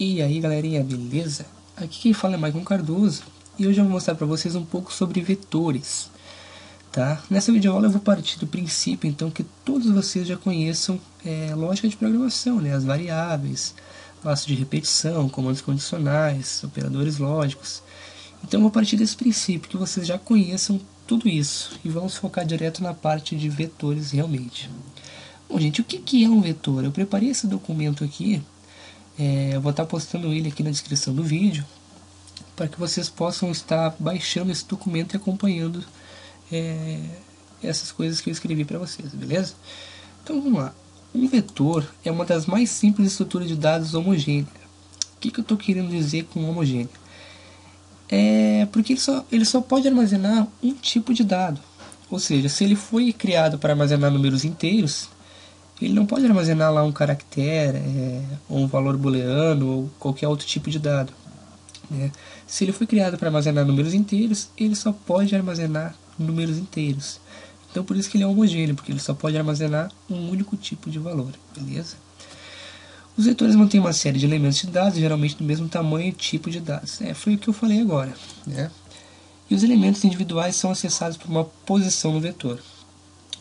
E aí galerinha, beleza? Aqui quem fala é Maicon Cardoso e hoje eu vou mostrar para vocês um pouco sobre vetores, tá? Nessa videoaula eu vou partir do princípio então que todos vocês já conheçam lógica de programação, né? As variáveis, laços de repetição, comandos condicionais, operadores lógicos. Então eu vou partir desse princípio que vocês já conheçam tudo isso e vamos focar direto na parte de vetores realmente. Bom gente, o que é um vetor? Eu preparei esse documento aqui. Eu vou estar postando ele aqui na descrição do vídeo para que vocês possam estar baixando esse documento e acompanhando essas coisas que eu escrevi para vocês, beleza? Então vamos lá. Um vetor é uma das mais simples estruturas de dados homogênea. O que eu estou querendo dizer com homogênea? Porque ele só pode armazenar um tipo de dado. Ou seja, se ele foi criado para armazenar números inteiros, ele não pode armazenar lá um caractere, ou um valor booleano, ou qualquer outro tipo de dado, né? Se ele foi criado para armazenar números inteiros, ele só pode armazenar números inteiros. Então por isso que ele é homogêneo, porque ele só pode armazenar um único tipo de valor, beleza? Os vetores mantêm uma série de elementos de dados, geralmente do mesmo tamanho e tipo de dados. Foi o que eu falei agora, né? E os elementos individuais são acessados por uma posição no vetor.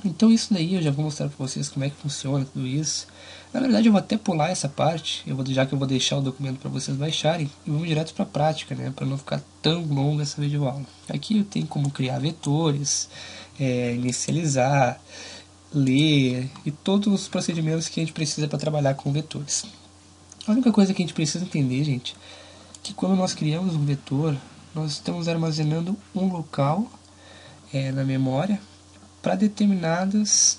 Então isso daí eu já vou mostrar para vocês como é que funciona tudo isso. Na verdade eu vou até pular essa parte, já que eu vou deixar o documento para vocês baixarem, e vamos direto para a prática, né, para não ficar tão longa essa videoaula. Aqui eu tenho como criar vetores, inicializar, ler e todos os procedimentos que a gente precisa para trabalhar com vetores. A única coisa que a gente precisa entender, gente, é que quando nós criamos um vetor, nós estamos armazenando um local na memória para determinadas,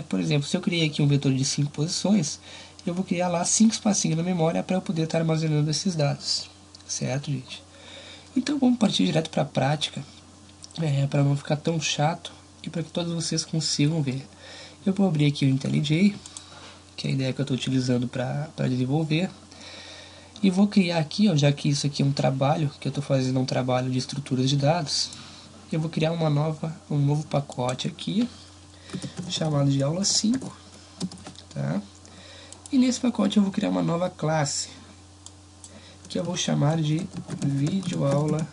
por exemplo, se eu criei aqui um vetor de 5 posições, eu vou criar lá 5 espacinhos na memória para eu poder estar armazenando esses dados, certo, gente? Então vamos partir direto para a prática, para não ficar tão chato e para que todos vocês consigam ver. Eu vou abrir aqui o IntelliJ, que é a ideia que eu estou utilizando para desenvolver, e vou criar aqui, já que isso aqui é um trabalho, que eu estou fazendo um trabalho de estruturas de dados, eu vou criar um novo pacote aqui, chamado de aula 5, tá? E nesse pacote eu vou criar uma nova classe, que eu vou chamar de videoaula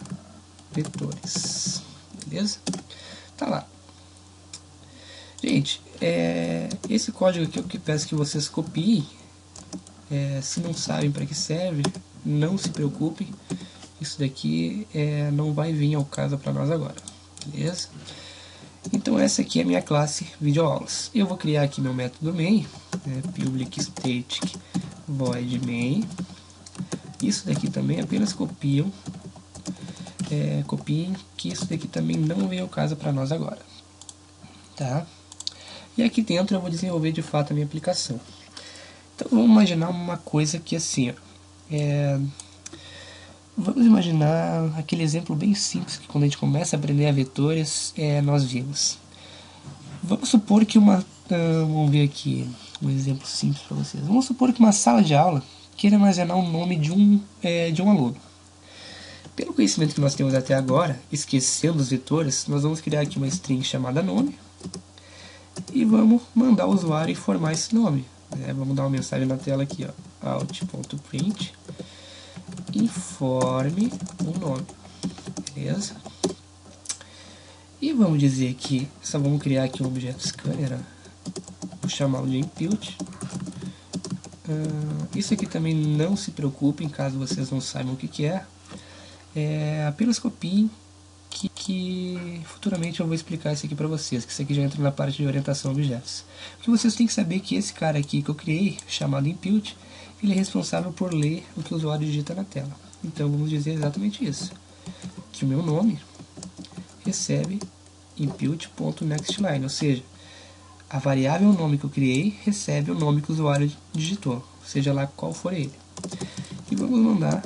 vetores, beleza? Tá lá. Gente, esse código aqui eu peço que vocês copiem, se não sabem para que serve, não se preocupem, isso daqui não vai vir ao caso para nós agora, beleza? Então essa aqui é a minha classe videoaulas. Eu vou criar aqui meu método main, public static void main. Isso daqui também apenas copiem, que isso daqui também não vem ao caso para nós agora, tá? E aqui dentro eu vou desenvolver de fato a minha aplicação. Então vamos imaginar uma coisa que assim, vamos imaginar aquele exemplo bem simples que quando a gente começa a aprender a vetores, nós vimos. Vamos supor que vamos ver aqui um exemplo simples para vocês. Vamos supor que uma sala de aula queira armazenar o nome de um aluno. Pelo conhecimento que nós temos até agora, esquecendo os vetores, nós vamos criar aqui uma string chamada nome e vamos mandar o usuário informar esse nome. Vamos dar uma mensagem na tela aqui, out.print informe o nome, beleza? E vamos dizer que vamos criar aqui um objeto scanner, vou chamá-lo de input. Isso aqui também não se preocupem caso vocês não saibam o que é, apenas copiem que futuramente eu vou explicar isso aqui para vocês, que isso aqui já entra na parte de orientação a objetos. O que vocês têm que saber é que esse cara aqui que eu criei, chamado input, ele é responsável por ler o que o usuário digita na tela. Então vamos dizer exatamente isso, que o meu nome recebe input.nextLine, ou seja, a variável nome que eu criei recebe o nome que o usuário digitou, seja lá qual for ele. E vamos mandar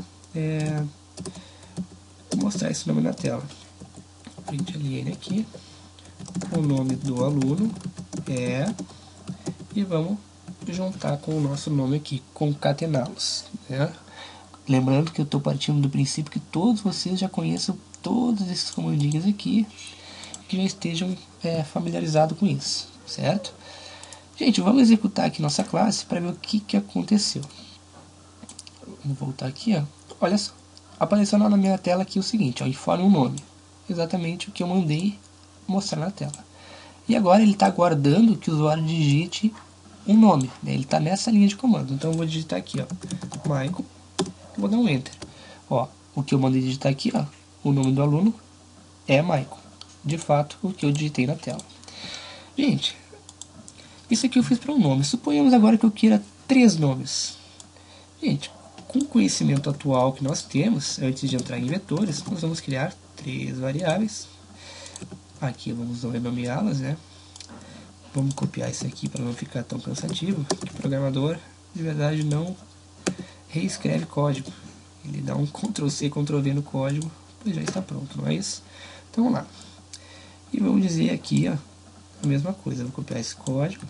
mostrar esse nome na tela. Println aqui, o nome do aluno e vamos juntar com o nosso nome aqui, concatená-los, né? Lembrando que eu estou partindo do princípio que todos vocês já conheçam todos esses comandinhos aqui, que já estejam familiarizados com isso, certo? Gente, vamos executar aqui nossa classe para ver o que aconteceu. Vou voltar aqui, ó. Olha só. Apareceu na minha tela aqui o seguinte, ó, informe o nome. Exatamente o que eu mandei mostrar na tela. E agora ele está aguardando que o usuário digite um nome, né? Ele está nessa linha de comando. Então eu vou digitar aqui, ó, Michael, vou dar um Enter. Ó, o que eu mandei digitar aqui, ó, o nome do aluno é Michael. De fato, o que eu digitei na tela. Gente, isso aqui eu fiz para um nome. Suponhamos agora que eu queira 3 nomes. Gente, com o conhecimento atual que nós temos, antes de entrar em vetores, nós vamos criar 3 variáveis. Aqui vamos renomeá-las, né? Vamos copiar isso aqui para não ficar tão cansativo. O programador, de verdade, não reescreve código. Ele dá um Ctrl+C, Ctrl+V no código, pois já está pronto, não é isso? Então vamos lá. E vamos dizer aqui, ó, a mesma coisa. Vou copiar esse código.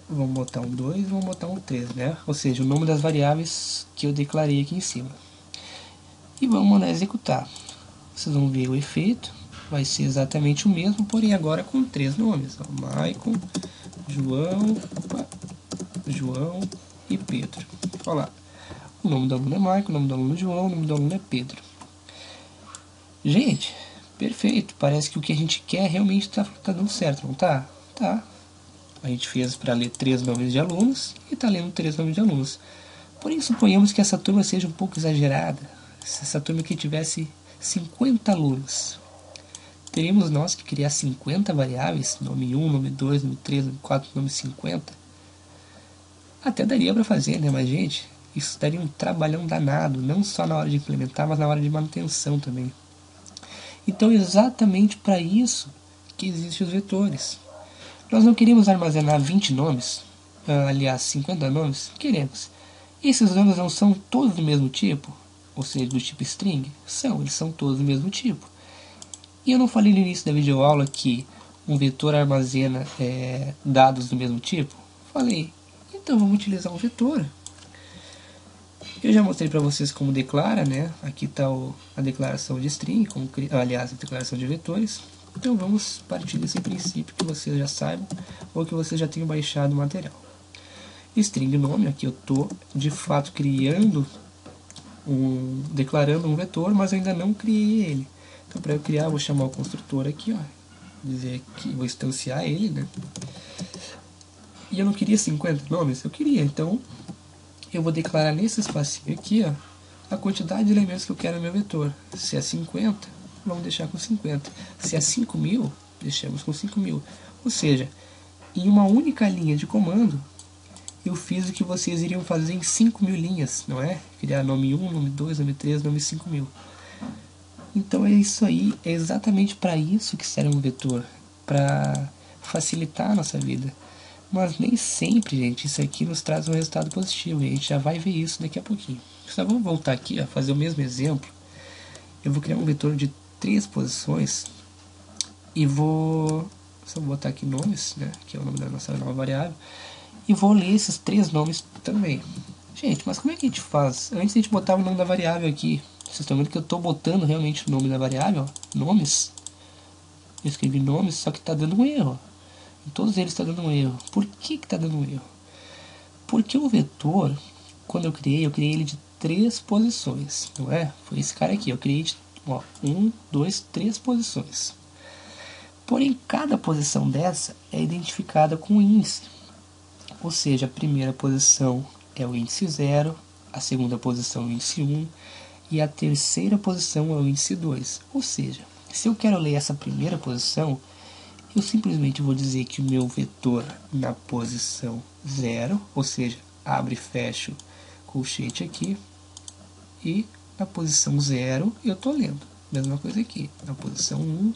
Vamos botar um 2, vamos botar um 3, né? Ou seja, o nome das variáveis que eu declarei aqui em cima. E vamos mandar executar. Vocês vão ver o efeito. Vai ser exatamente o mesmo, porém agora com 3 nomes. Ó, Michael, João e Pedro. Olha lá. O nome do aluno é Michael, o nome do aluno é João, o nome do aluno é Pedro. Gente, perfeito. Parece que o que a gente quer realmente tá dando certo, não tá? Tá. A gente fez para ler 3 nomes de alunos e está lendo 3 nomes de alunos. Porém, suponhamos que essa turma seja um pouco exagerada. Se essa turma aqui tivesse 50 alunos, teríamos nós que criar 50 variáveis, nome 1, nome 2, nome 3, nome 4, nome 50. Até daria para fazer, né? Mas, gente, isso daria um trabalhão danado, não só na hora de implementar, mas na hora de manutenção também. Então, exatamente para isso que existem os vetores. Nós não queremos armazenar 20 nomes, aliás, 50 nomes, queremos. Esses nomes não são todos do mesmo tipo, ou seja, do tipo string? São, eles são todos do mesmo tipo. E eu não falei no início da videoaula que um vetor armazena dados do mesmo tipo? Falei, então vamos utilizar um vetor. Eu já mostrei para vocês como declara, né? Aqui está a declaração de string, aliás, a declaração de vetores. Então vamos partir desse princípio que vocês já saibam ou que vocês já tenham baixado o material. String nome, aqui eu estou de fato declarando um vetor, mas eu ainda não criei ele. Então para eu criar, eu vou chamar o construtor aqui, ó, dizer que vou instanciar ele, né? E eu não queria 50 nomes, eu queria, então eu vou declarar nesse espacinho aqui, ó, a quantidade de elementos que eu quero no meu vetor. Se é 50, vamos deixar com 50. Se é 5.000, deixamos com 5.000. Ou seja, em uma única linha de comando, eu fiz o que vocês iriam fazer em 5.000 linhas, não é? Criar nome 1, nome 2, nome 3, nome 5.000. Então é isso aí, é exatamente para isso que serve um vetor, para facilitar a nossa vida. Mas nem sempre, gente, isso aqui nos traz um resultado positivo, e a gente já vai ver isso daqui a pouquinho. Só vamos voltar aqui a fazer o mesmo exemplo. Eu vou criar um vetor de 3 posições e vou só botar aqui nomes, né, que é o nome da nossa nova variável, e vou ler esses 3 nomes também. Gente, mas como é que a gente faz? Antes a gente botava o nome da variável aqui. Vocês estão vendo que eu estou botando realmente o nome da variável, ó, nomes. Eu escrevi nomes, só que está dando um erro. Em todos eles está dando um erro. Por que está dando um erro? Porque o vetor, quando eu criei ele de 3 posições, não é? Foi esse cara aqui, eu criei de 1, 2, 3 posições. Porém, cada posição dessa é identificada com um índice. Ou seja, a primeira posição é o índice 0, a segunda posição é o índice 1 e a terceira posição é o índice 2. Ou seja, se eu quero ler essa primeira posição, eu simplesmente vou dizer que o meu vetor na posição 0, ou seja, abre e fecha colchete aqui, e na posição 0 eu estou lendo. Mesma coisa aqui, na posição 1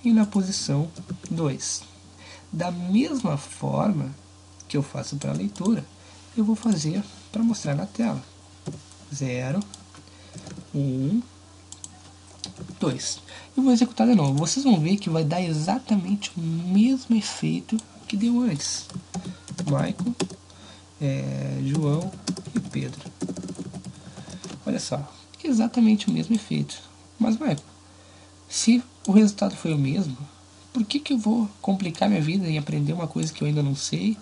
e na posição 2. Da mesma forma que eu faço para a leitura, eu vou fazer para mostrar na tela. 0, 1, 2. Eu vou executar de novo. Vocês vão ver que vai dar exatamente o mesmo efeito que deu antes. Michael, João e Pedro. Olha só, exatamente o mesmo efeito. Mas, Michael, se o resultado foi o mesmo, por que eu vou complicar minha vida em aprender uma coisa que eu ainda não sei,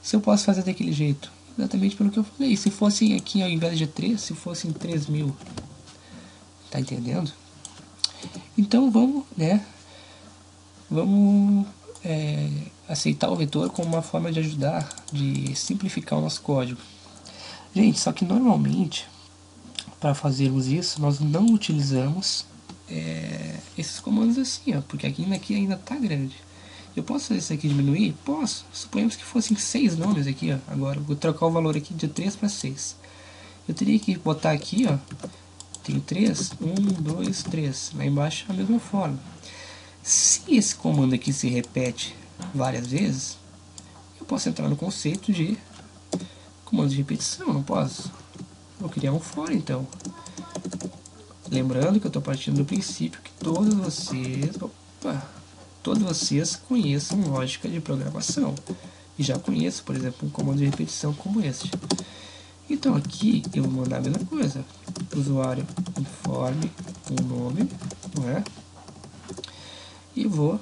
se eu posso fazer daquele jeito? exatamente pelo que eu falei. Se fossem aqui, ao invés de 3, se fossem 3.000. Tá entendendo? Então vamos, né? Vamos aceitar o vetor como uma forma de ajudar, de simplificar o nosso código. Gente, só que normalmente, para fazermos isso, nós não utilizamos esses comandos assim, ó, porque aqui ainda está grande. Eu posso fazer isso aqui diminuir? Posso. Suponhamos que fossem 6 nomes aqui, ó. Agora, vou trocar o valor aqui de 3 para 6. Eu teria que botar aqui, ó. Tenho 3, 1, 2, 3. Lá embaixo é a mesma forma. Se esse comando aqui se repete várias vezes, eu posso entrar no conceito de comando de repetição, não posso? Vou criar um for, então. Lembrando que eu estou partindo do princípio que todos vocês conheçam lógica de programação. E já conheço, por exemplo, um comando de repetição como este. Então aqui eu vou mandar a mesma coisa. Usuário informe um nome, não é? E vou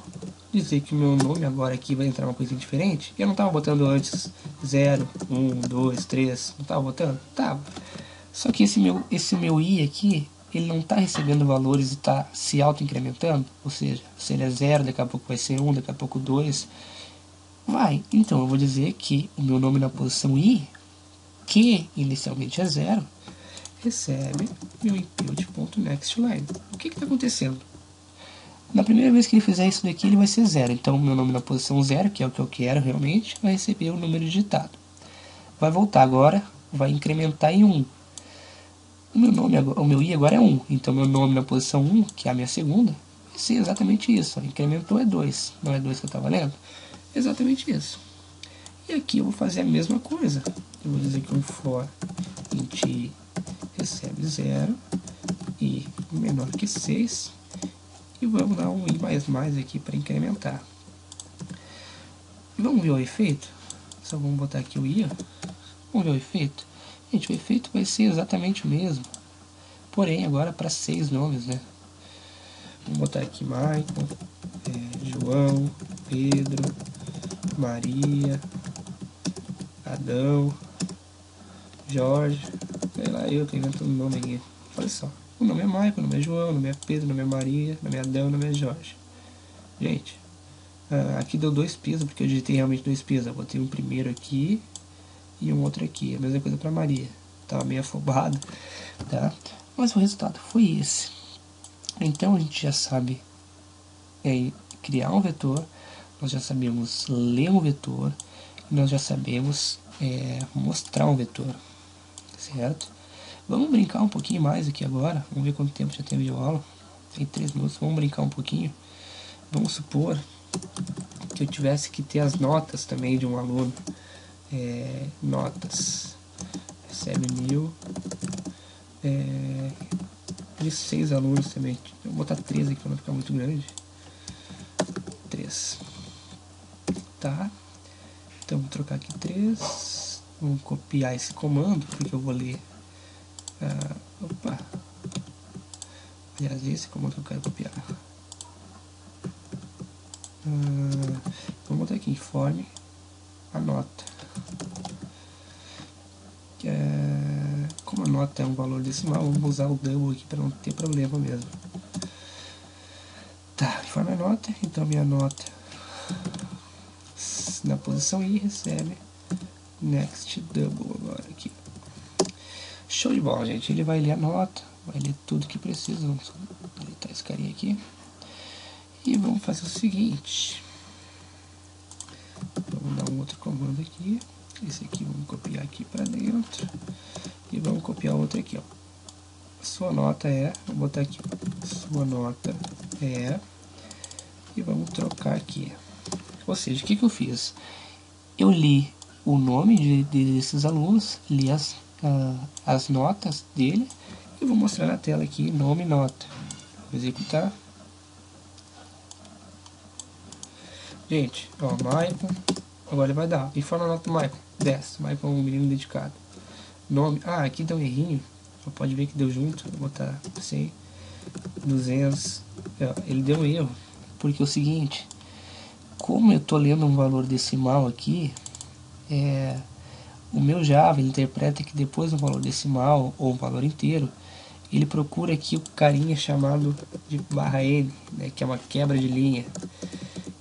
dizer que o meu nome agora aqui vai entrar uma coisa diferente. Eu não estava botando antes 0, 1, 2, 3. Não estava botando? Tava. Só que esse meu i aqui, ele não está recebendo valores e está se auto-incrementando. Ou seja, se ele é 0, daqui a pouco vai ser 1, daqui a pouco 2. Vai. Então eu vou dizer que o meu nome na posição i, que inicialmente é 0, recebe meu input.nextLine. O que está acontecendo? Na primeira vez que ele fizer isso daqui, ele vai ser 0. Então, meu nome na posição 0, que é o que eu quero realmente, vai receber o número digitado. Vai voltar agora, vai incrementar em 1. O meu i agora é 1. Então, meu nome na posição 1, que é a minha segunda, vai ser exatamente isso. Incrementou é 2. Não é 2 que eu estava lendo? Exatamente isso. E aqui eu vou fazer a mesma coisa. Eu vou dizer que um for int i recebe 0 e menor que 6. E vamos dar um i++ aqui para incrementar. E vamos ver o efeito? Só vamos botar aqui o i. Vamos ver o efeito? Gente, o efeito vai ser exatamente o mesmo. Porém, agora para 6 nomes, né? Vamos botar aqui Michael, João, Pedro, Maria, Adão, Jorge. Sei lá, eu tô inventando o nome aqui. Olha só. O nome é Michael, o nome é João, o nome é Pedro, o nome é Maria, o nome é Adão, o nome é Jorge. Gente, aqui deu 2 pisos, porque eu digitei realmente 2 pisos. Eu botei um primeiro aqui e um outro aqui. A mesma coisa para Maria. Tava meio afobado, tá? Mas o resultado foi esse. Então a gente já sabe criar um vetor, nós já sabemos ler um vetor, e nós já sabemos mostrar um vetor, certo? Vamos brincar um pouquinho mais aqui agora. Vamos ver quanto tempo já teve de aula. Tem 3 minutos, vamos brincar um pouquinho. Vamos supor que eu tivesse que ter as notas também de um aluno. Notas. Recebe 1000. De 6 alunos também. Eu vou botar 3 aqui para não ficar muito grande. 3. Tá. Então vou trocar aqui 3. Vamos copiar esse comando, porque eu vou ler. Aliás, esse comando que eu quero copiar. Vamos botar aqui informe a nota. Como a nota é um valor decimal, vamos usar o double aqui para não ter problema mesmo. Tá, informe a nota. Então minha nota na posição i recebe next double agora aqui. Show de bola, gente. Ele vai ler a nota, vai ler tudo que precisa. Vamos deletar esse carinha aqui. E vamos fazer o seguinte. Vamos dar um outro comando aqui. Esse aqui vamos copiar aqui para dentro. E vamos copiar outro aqui, ó. Sua nota vou botar aqui. Sua nota e vamos trocar aqui. Ou seja, o que eu fiz? Eu li o nome desses alunos, li as notas dele e vou mostrar na tela aqui nome e nota. Vou executar. Gente, ó, Michael. Agora ele vai dar. Informa a nota do Michael. 10. Michael é um menino dedicado. Nome. Aqui deu um errinho. Só pode ver que deu junto. Vou botar 100. 200. Ele deu um erro. Porque é o seguinte. Como eu tô lendo um valor decimal aqui, O meu Java ele interpreta que depois do valor decimal ou um valor inteiro, ele procura aqui o carinha chamado de /n, né, que é uma quebra de linha.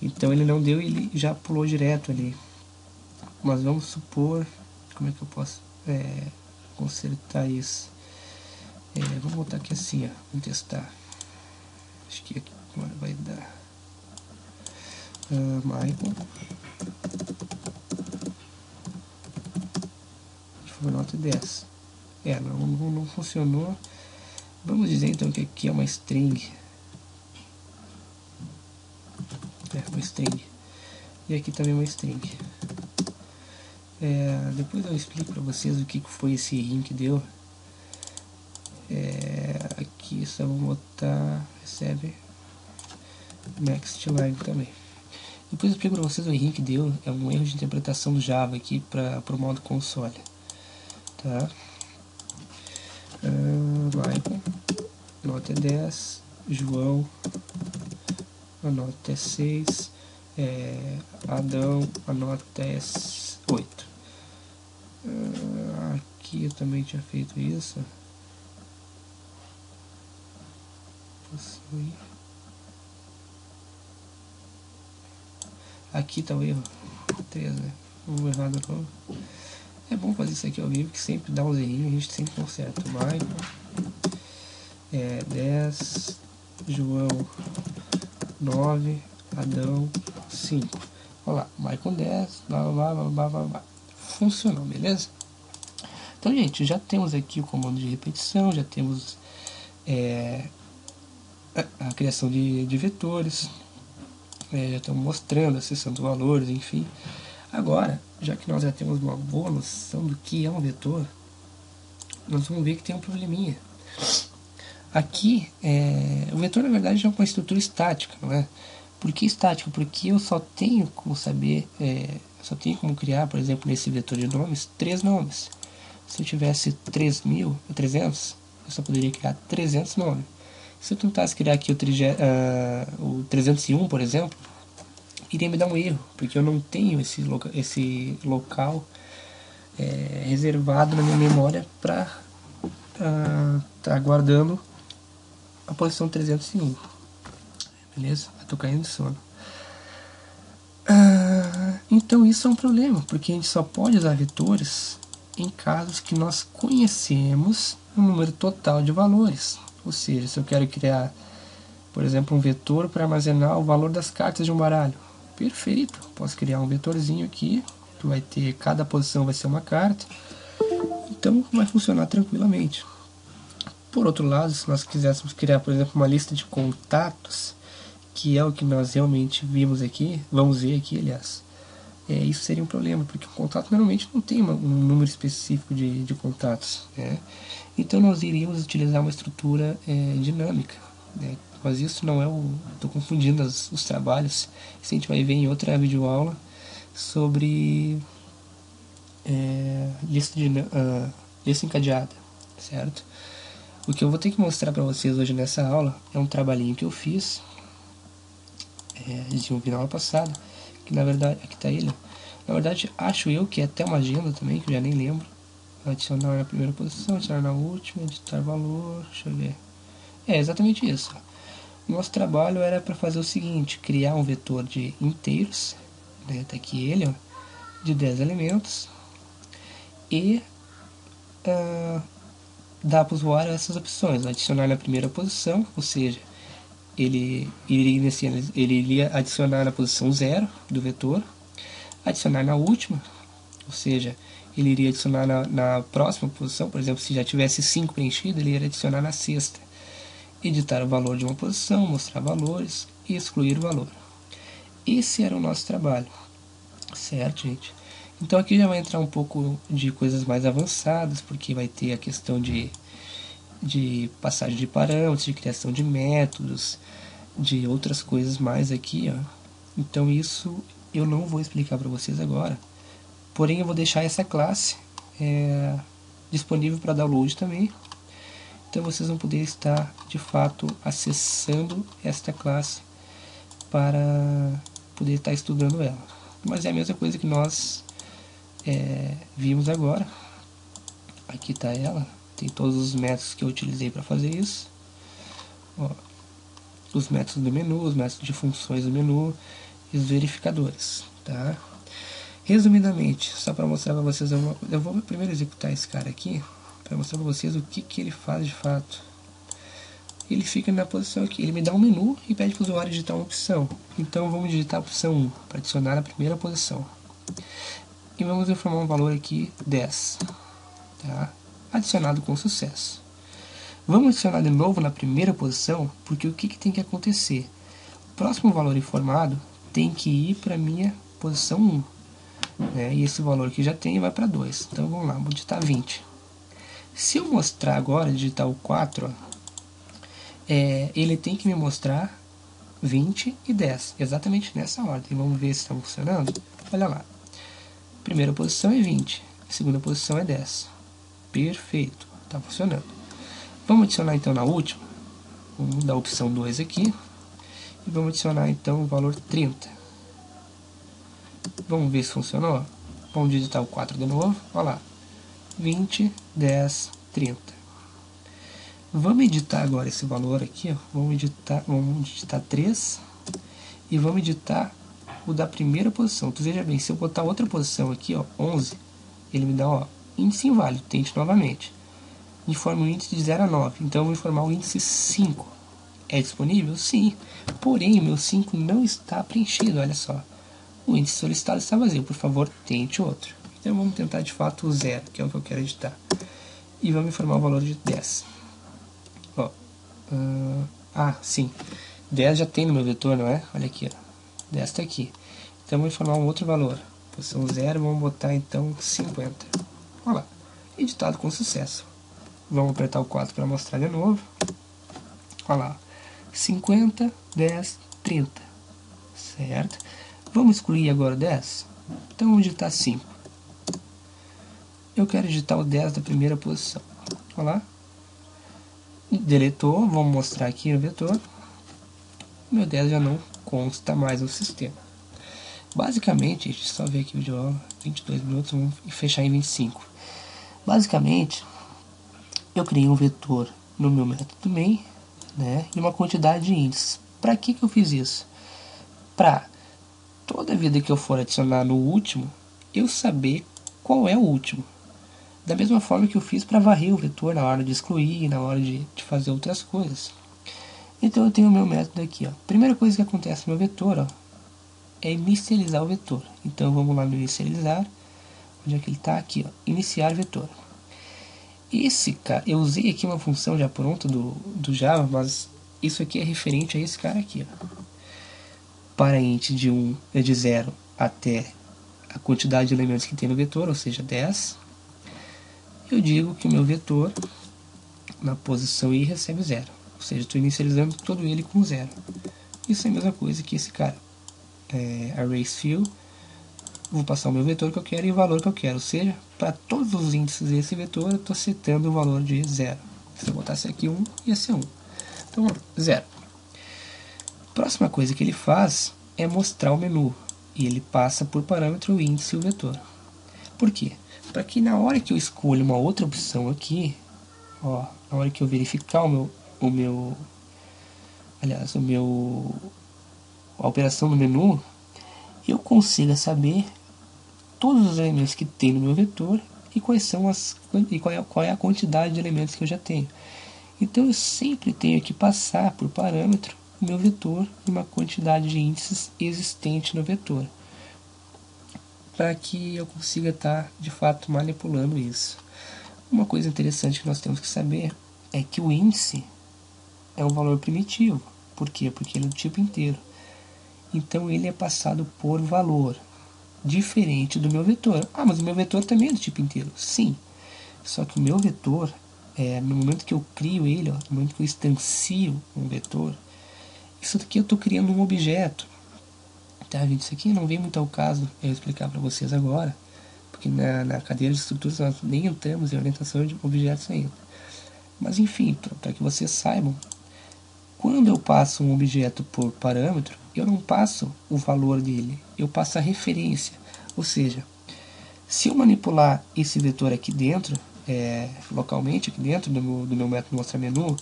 Então ele não deu, ele já pulou direto ali. Mas vamos supor, como é que eu posso consertar isso? Vamos botar aqui assim, ó, vamos testar. Acho que aqui agora vai dar. Michael. Foi nota 10. Não funcionou. Vamos dizer então que aqui é uma string. Uma string. E aqui também uma string. Depois eu explico para vocês o que foi esse errinho que deu. Aqui só vou botar recebe next line também. Depois eu explico para vocês o errinho que deu. É um erro de interpretação do Java aqui para o modo console. Tá? Michael, nota é 10, João, a nota é 6, Adão, a nota é 8. Aqui eu também tinha feito isso. Aqui tá o erro 3, né? Vou errar de novo. É bom fazer isso aqui ao vivo, que sempre dá uns errinhos, a gente sempre conserta. Michael, 10, João, 9, Adão, 5. Olha lá, Michael 10, blá. Funcionou, beleza? Então, gente, já temos aqui o comando de repetição, já temos a criação de vetores, já estamos mostrando, acessando valores, enfim. Agora, já que nós já temos uma boa noção do que é um vetor, nós vamos ver que tem um probleminha. Aqui, o vetor na verdade é uma estrutura estática, não é? Por que estática? Porque eu só tenho como saber, só tenho como criar, por exemplo, nesse vetor de nomes, 3 nomes. Se eu tivesse 300, eu só poderia criar 300 nomes. Se eu tentasse criar aqui o 301, por exemplo, iria me dar um erro, porque eu não tenho esse local reservado na minha memória para estar guardando a posição 301. Beleza? Eu tô caindo de sono. Então isso é um problema, porque a gente só pode usar vetores em casos que nós conhecemos o número total de valores. Ou seja, se eu quero criar, por exemplo, um vetor para armazenar o valor das cartas de um baralho, perfeito, posso criar um vetorzinho aqui, que vai ter, cada posição vai ser uma carta, então vai funcionar tranquilamente. Por outro lado, se nós quiséssemos criar, por exemplo, uma lista de contatos, que é o que nós realmente vimos aqui, vamos ver aqui, aliás, isso seria um problema, porque o contato normalmente não tem um número específico de contatos, né? Então nós iríamos utilizar uma estrutura dinâmica, né? Mas isso não é estou confundindo os trabalhos, isso a gente vai ver em outra videoaula sobre lista encadeada, certo? O que eu vou ter que mostrar para vocês hoje nessa aula é um trabalhinho que eu fiz de um vídeo na aula passada, que na verdade, aqui está ele, na verdade acho eu que é até uma agenda também, que eu já nem lembro. Adicionar na primeira posição, adicionar na última, editar valor, deixa eu ver. É exatamente isso. O nosso trabalho era para fazer o seguinte, criar um vetor de inteiros, né, tá aqui ele, ó, de 10 elementos, e dar para o usuário essas opções, adicionar na primeira posição, ou seja, ele iria adicionar na posição 0 do vetor, adicionar na última, ou seja, ele iria adicionar na próxima posição, por exemplo, se já tivesse 5 preenchido, ele iria adicionar na sexta. Editar o valor de uma posição, mostrar valores e excluir o valor. Esse era o nosso trabalho, certo, gente? Então aqui já vai entrar um pouco de coisas mais avançadas, porque vai ter a questão de passagem de parâmetros, de criação de métodos, de outras coisas mais aqui, ó. Então isso eu não vou explicar para vocês agora. Porém, eu vou deixar essa classe disponível para download também. Então, vocês vão poder estar, de fato, acessando esta classe para poder estar estudando ela. Mas é a mesma coisa que nós vimos agora. Aqui está ela, tem todos os métodos que eu utilizei para fazer isso. Ó, os métodos do menu, os métodos de funções do menu e os verificadores, tá? Resumidamente, só para mostrar para vocês, eu vou primeiro executar esse cara aqui, para mostrar para vocês o que ele faz de fato. Ele fica na posição aqui, ele me dá um menu e pede para o usuário digitar uma opção. Então vamos digitar a opção 1, para adicionar a primeira posição. E vamos informar um valor aqui, 10. Tá? Adicionado com sucesso. Vamos adicionar de novo na primeira posição, porque o que tem que acontecer? O próximo valor informado tem que ir para a minha posição 1. Né? E esse valor que já tem vai para 2. Então vamos lá, vou digitar 20. Se eu mostrar agora, digitar o 4, ó, ele tem que me mostrar 20 e 10, exatamente nessa ordem. Vamos ver se está funcionando. Olha lá. Primeira posição é 20, segunda posição é 10. Perfeito, está funcionando. Vamos adicionar então na última. Vamos dar a opção 2 aqui. E vamos adicionar então o valor 30. Vamos ver se funcionou. Vamos digitar o 4 de novo. Olha lá. 20, 10, 30. Vamos editar agora esse valor aqui. Ó. Vamos digitar 3. E vamos editar o da primeira posição. Tu veja bem, se eu botar outra posição aqui, ó, 11, ele me dá, ó, índice inválido. Tente novamente. Informa o índice de 0 a 9. Então eu vou informar o índice 5. É disponível? Sim. Porém, o meu 5 não está preenchido, olha só. O índice solicitado está vazio. Por favor, tente outro. Então vamos tentar de fato o 0, que é o que eu quero editar. E vamos informar o valor de 10. Ó. Sim. 10 já tem no meu vetor, não é? Olha aqui, ó. 10 está aqui. Então vamos informar um outro valor. Posição 0, vamos botar então 50. Olha lá. Editado com sucesso. Vamos apertar o 4 para mostrar de novo. Olha lá. 50, 10, 30. Certo? Vamos excluir agora o 10? Então vamos digitar 5. Eu quero digitar o 10 da primeira posição. Olha lá. Deletou. Vamos mostrar aqui no vetor. Meu 10 já não consta mais no sistema. Basicamente, deixa eu só ver aqui o vídeo aula. 22 minutos, vamos fechar em 25. Basicamente, eu criei um vetor no meu método main, né, e uma quantidade de índices. Para que eu fiz isso? Para toda vida que eu for adicionar no último, eu saber qual é o último. Da mesma forma que eu fiz para varrer o vetor na hora de excluir, na hora de fazer outras coisas. Então eu tenho o meu método aqui. Ó. Primeira coisa que acontece no meu vetor, ó, é inicializar o vetor. Então vamos lá no inicializar. Onde é que ele está? Aqui, ó, iniciar vetor. Esse cara, eu usei aqui uma função já pronta do Java, mas isso aqui é referente a esse cara aqui. Ó. Para int de 0 até a quantidade de elementos que tem no vetor, ou seja, 10, eu digo que o meu vetor na posição i recebe 0. Ou seja, estou inicializando todo ele com 0. Isso é a mesma coisa que esse cara. ArrayFill, vou passar o meu vetor que eu quero e o valor que eu quero. Ou seja, para todos os índices desse vetor, eu estou setando o valor de 0. Se eu botasse aqui 1, ia ser 1. Então, 0. Próxima coisa que ele faz é mostrar o menu. E ele passa por parâmetro o índice e o vetor. Por quê? Para que na hora que eu escolho uma outra opção aqui, ó, na hora que eu verificar a operação no menu, eu consiga saber todos os elementos que tem no meu vetor e qual é a quantidade de elementos que eu já tenho. Então eu sempre tenho que passar por parâmetro o meu vetor e uma quantidade de índices existente no vetor, para que eu consiga estar de fato manipulando isso. Uma coisa interessante que nós temos que saber é que o índice é um valor primitivo. Por quê? Porque ele é do tipo inteiro. Então ele é passado por valor, diferente do meu vetor. Mas o meu vetor também é do tipo inteiro. Sim, só que o meu vetor, no momento que eu crio ele, ó, no momento que eu instancio um vetor, isso daqui eu estou criando um objeto. Tá, gente? Isso aqui não vem muito ao caso eu explicar para vocês agora, porque na cadeira de estruturas nós nem entramos em orientação de objetos ainda. Mas enfim, para que vocês saibam, quando eu passo um objeto por parâmetro, eu não passo o valor dele, eu passo a referência. Ou seja, Se eu manipular esse vetor aqui dentro, localmente aqui dentro do meu método mostrar menu,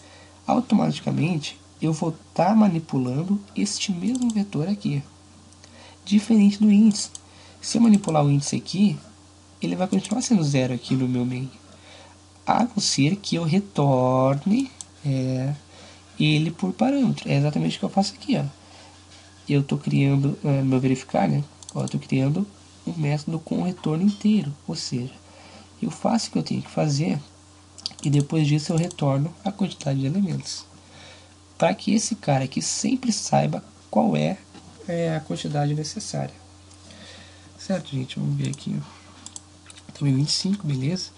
automaticamente eu vou estar manipulando este mesmo vetor aqui. Diferente do índice. Se eu manipular o índice aqui, ele vai continuar sendo 0 aqui no meu main. A não ser que eu retorne ele por parâmetro. É exatamente o que eu faço aqui. Ó. Eu estou criando, no meu verificar, né? Eu estou criando um método com retorno inteiro. Ou seja, eu faço o que eu tenho que fazer e depois disso eu retorno a quantidade de elementos. Para que esse cara aqui sempre saiba qual é a quantidade necessária. Certo, gente? Vamos ver aqui. Então, 25, beleza?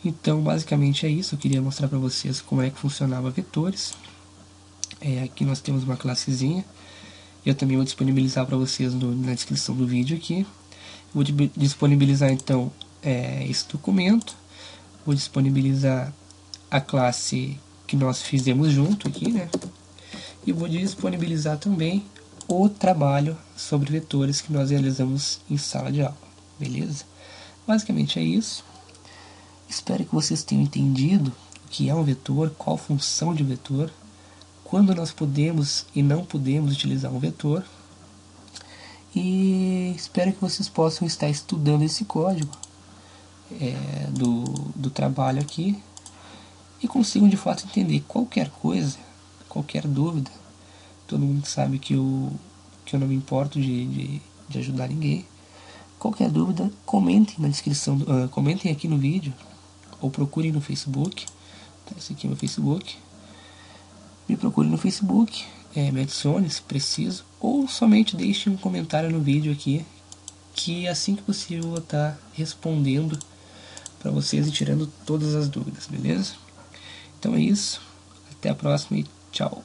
Então, basicamente é isso. Eu queria mostrar para vocês como é que funcionava vetores. Aqui nós temos uma classezinha. Eu também vou disponibilizar para vocês na descrição do vídeo aqui. Vou disponibilizar, então, esse documento. Vou disponibilizar a classe que nós fizemos junto aqui, né? E vou disponibilizar também o trabalho sobre vetores que nós realizamos em sala de aula, beleza? Basicamente é isso. Espero que vocês tenham entendido o que é um vetor, qual a função de um vetor, quando nós podemos e não podemos utilizar um vetor. E espero que vocês possam estar estudando esse código do trabalho aqui e consigam de fato entender qualquer coisa, qualquer dúvida. Todo mundo sabe que eu não me importo de ajudar ninguém. Qualquer dúvida, comentem na descrição, comentem aqui no vídeo, ou procurem no Facebook. Tá, esse aqui é o meu Facebook. Me procurem no Facebook, me adicione se preciso, ou somente deixe um comentário no vídeo aqui, que assim que possível eu vou estar respondendo para vocês e tirando todas as dúvidas, beleza? Então é isso, até a próxima e tchau!